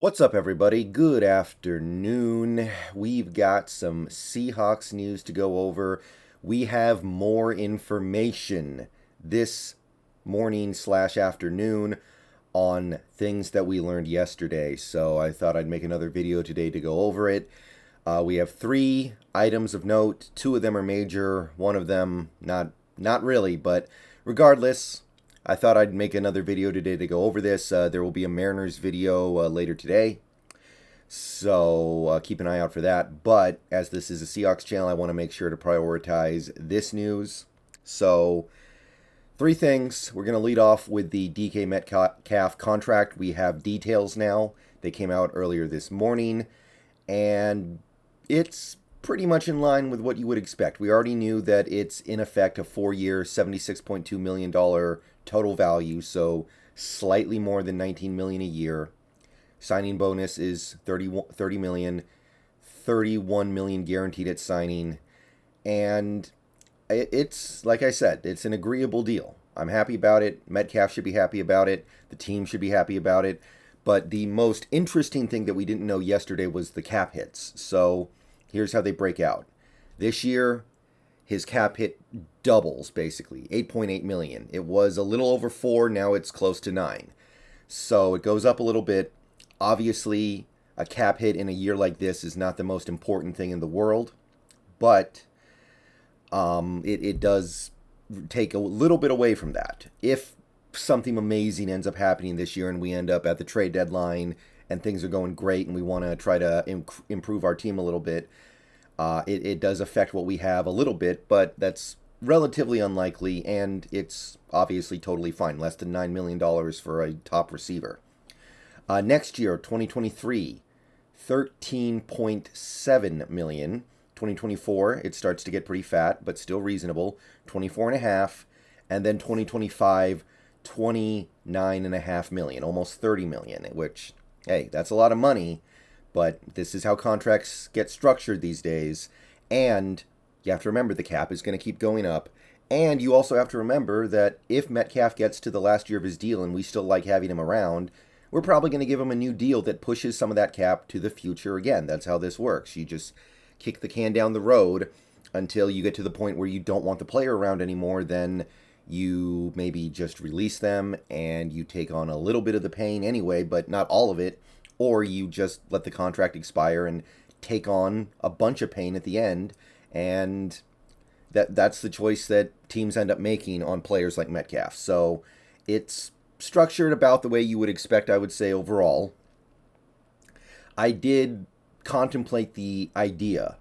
What's up, everybody? Good afternoon. We've got some Seahawks news to go over. We have more information this morning slash afternoon on things that we learned yesterday. So I thought I'd make another video today to go over it. We have 3 items of note. 2 of them are major. One of them not really, but regardless, I thought I'd make another video today to go over this. There will be a Mariners video later today, so keep an eye out for that. But as this is a Seahawks channel, I want to make sure to prioritize this news. So 3 things. We're going to lead off with the DK Metcalf contract. We have details now. They came out earlier this morning, and it's pretty much in line with what you would expect. We already knew that it's in effect a 4-year, $76.2 million total value, so slightly more than $19 million a year. Signing bonus is $30 million, $31 million guaranteed at signing, and it's, like I said, it's an agreeable deal. I'm happy about it. Metcalf should be happy about it. The team should be happy about it. But the most interesting thing that we didn't know yesterday was the cap hits. So here's how they break out. This year, his cap hit doubles, basically, 8.8 million. It was a little over 4, now it's close to 9. So it goes up a little bit. Obviously, a cap hit in a year like this is not the most important thing in the world, but it does take a little bit away from that. If something amazing ends up happening this year and we end up at the trade deadline and things are going great and we want to try to improve our team a little bit, it does affect what we have a little bit, but that's relatively unlikely, and it's obviously totally fine. Less than $9 million for a top receiver. Next year, 2023, $13.7 million. 2024, it starts to get pretty fat, but still reasonable. 24.5, and then 2025, $29.5 million, almost $30 million. Which, hey, that's a lot of money. But this is how contracts get structured these days. And you have to remember the cap is going to keep going up. And you also have to remember that if Metcalf gets to the last year of his deal and we still like having him around, we're probably going to give him a new deal that pushes some of that cap to the future again. That's how this works. You just kick the can down the road until you get to the point where you don't want the player around anymore. Then you maybe just release them and you take on a little bit of the pain anyway, but not all of it. Or you just let the contract expire and take on a bunch of pain at the end. And that's the choice that teams end up making on players like Metcalf. So it's structured about the way you would expect, I would say, overall. I did contemplate the idea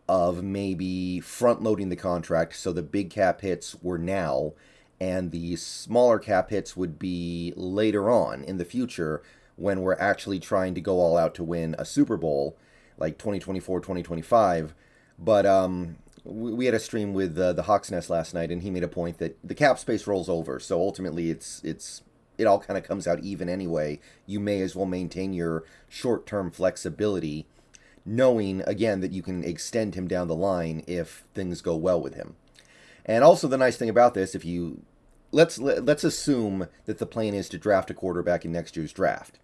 of maybe front-loading the contract so the big cap hits were now and the smaller cap hits would be later on in the future, when we're actually trying to go all out to win a Super Bowl, like 2024, 2025. But we had a stream with the Hawks Nest last night, and he made a point that the cap space rolls over. So ultimately, it all kind of comes out even anyway. You may as well maintain your short-term flexibility, knowing, again, that you can extend him down the line if things go well with him. And also the nice thing about this, if you... Let's assume that the plan is to draft a quarterback in next year's draft.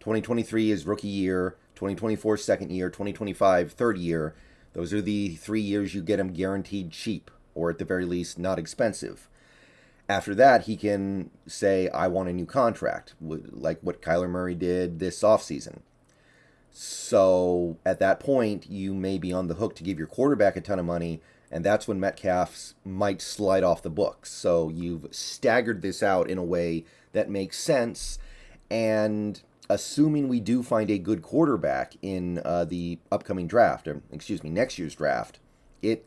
2023 is rookie year, 2024 second year, 2025 third year. Those are the 3 years you get him guaranteed cheap, or at the very least not expensive. After that, he can say, I want a new contract, like what Kyler Murray did this offseason. So at that point, you may be on the hook to give your quarterback a ton of money, and that's when Metcalf's might slide off the books. So you've staggered this out in a way that makes sense. And assuming we do find a good quarterback in the upcoming draft, or excuse me, next year's draft, it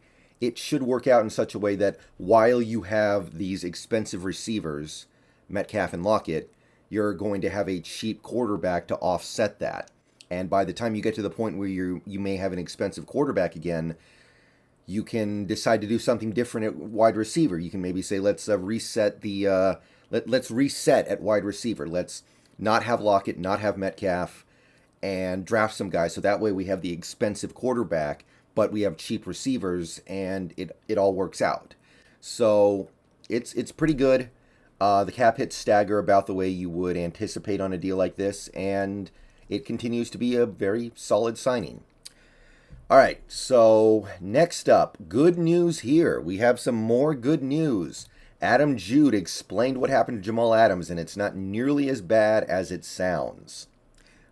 should work out in such a way that while you have these expensive receivers, Metcalf and Lockett, you're going to have a cheap quarterback to offset that. And by the time you get to the point where you may have an expensive quarterback again, you can decide to do something different at wide receiver. You can maybe say, let's reset the let's reset at wide receiver. Let's not have Lockett, not have Metcalf, and draft some guys. So that way we have the expensive quarterback, but we have cheap receivers, and it all works out. So it's pretty good. The cap hits stagger about the way you would anticipate on a deal like this, and it continues to be a very solid signing. All right, so next up, good news here. We have some more good news. Adam Jude explained what happened to Jamal Adams, and it's not nearly as bad as it sounds.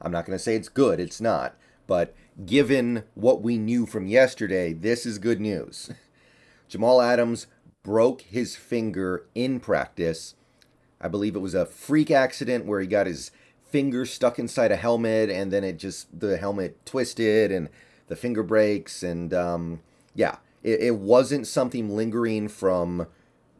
I'm not going to say it's good, it's not. But given what we knew from yesterday, this is good news. Jamal Adams broke his finger in practice. I believe it was a freak accident where he got his finger stuck inside a helmet, and then the helmet twisted, and the finger breaks, and it wasn't something lingering from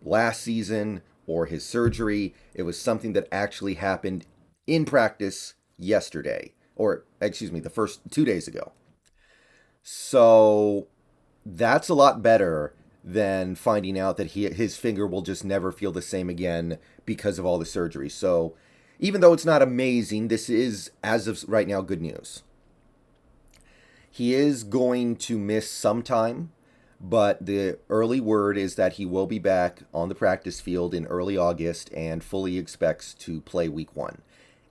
last season or his surgery. It was something that actually happened in practice yesterday, or excuse me, the first 2 days ago. So that's a lot better than finding out that his finger will just never feel the same again because of all the surgery. So even though it's not amazing, this is, as of right now, good news. He is going to miss some time, but the early word is that he will be back on the practice field in early August and fully expects to play week 1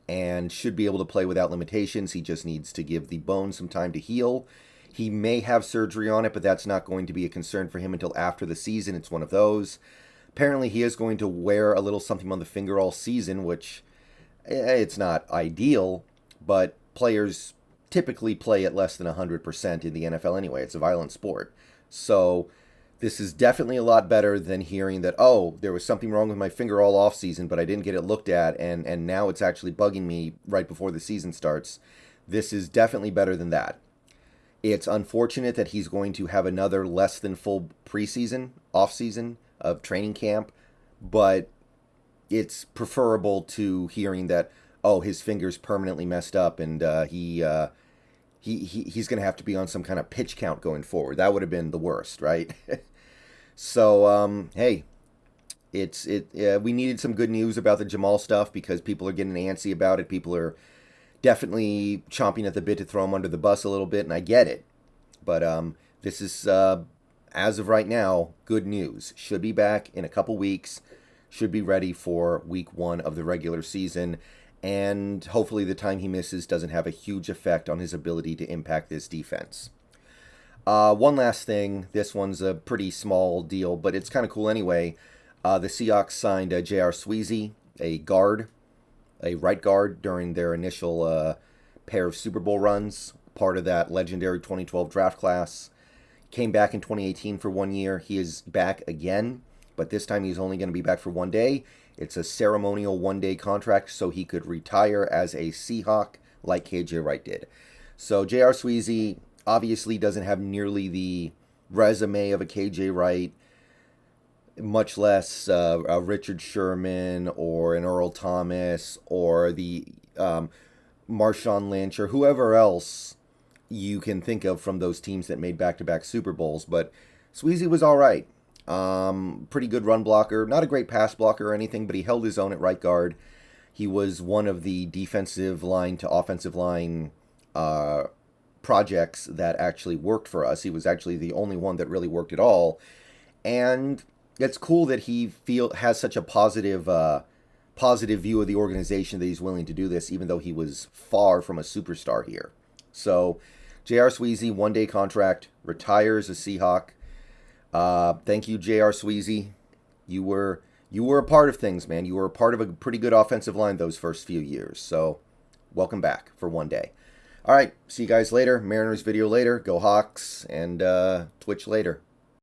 and should be able to play without limitations. He just needs to give the bone some time to heal. He may have surgery on it, but that's not going to be a concern for him until after the season. It's one of those. Apparently, he is going to wear a little something on the finger all season, which it's not ideal, but players typically play at less than 100% in the NFL anyway. It's a violent sport. So this is definitely a lot better than hearing that, oh, there was something wrong with my finger all off season, but I didn't get it looked at, and now it's actually bugging me right before the season starts. This is definitely better than that. It's unfortunate that he's going to have another less than full preseason, off-season of training camp, but it's preferable to hearing that, oh, his finger's permanently messed up, and he's going to have to be on some kind of pitch count going forward. That would have been the worst, right? So, hey, we needed some good news about the Jamal stuff because people are getting antsy about it. People are definitely chomping at the bit to throw him under the bus a little bit, and I get it. But this is, as of right now, good news. Should be back in a couple weeks. Should be ready for week 1 of the regular season. And hopefully the time he misses doesn't have a huge effect on his ability to impact this defense. One last thing. This one's a pretty small deal, but it's kind of cool anyway. The Seahawks signed J.R. Sweezy, a right guard, during their initial pair of Super Bowl runs, part of that legendary 2012 draft class. Came back in 2018 for 1 year. He is back again, but this time he's only going to be back for 1 day. It's a ceremonial 1-day contract so he could retire as a Seahawk like KJ Wright did. So J.R. Sweezy obviously doesn't have nearly the resume of a KJ Wright, much less a Richard Sherman or an Earl Thomas or the Marshawn Lynch or whoever else you can think of from those teams that made back-to-back Super Bowls. But Sweezy was all right. Pretty good run blocker. Not a great pass blocker or anything, but he held his own at right guard. He was one of the defensive line to offensive line projects that actually worked for us. He was actually the only one that really worked at all. And it's cool that he has such a positive view of the organization that he's willing to do this, even though he was far from a superstar here. So J.R. Sweezy, 1-day contract, retires a Seahawk. Thank you, J.R. Sweezy. You were a part of things, man. You were a part of a pretty good offensive line those first few years. So welcome back for 1 day. All right, see you guys later. Mariners video later. Go Hawks, and Twitch later.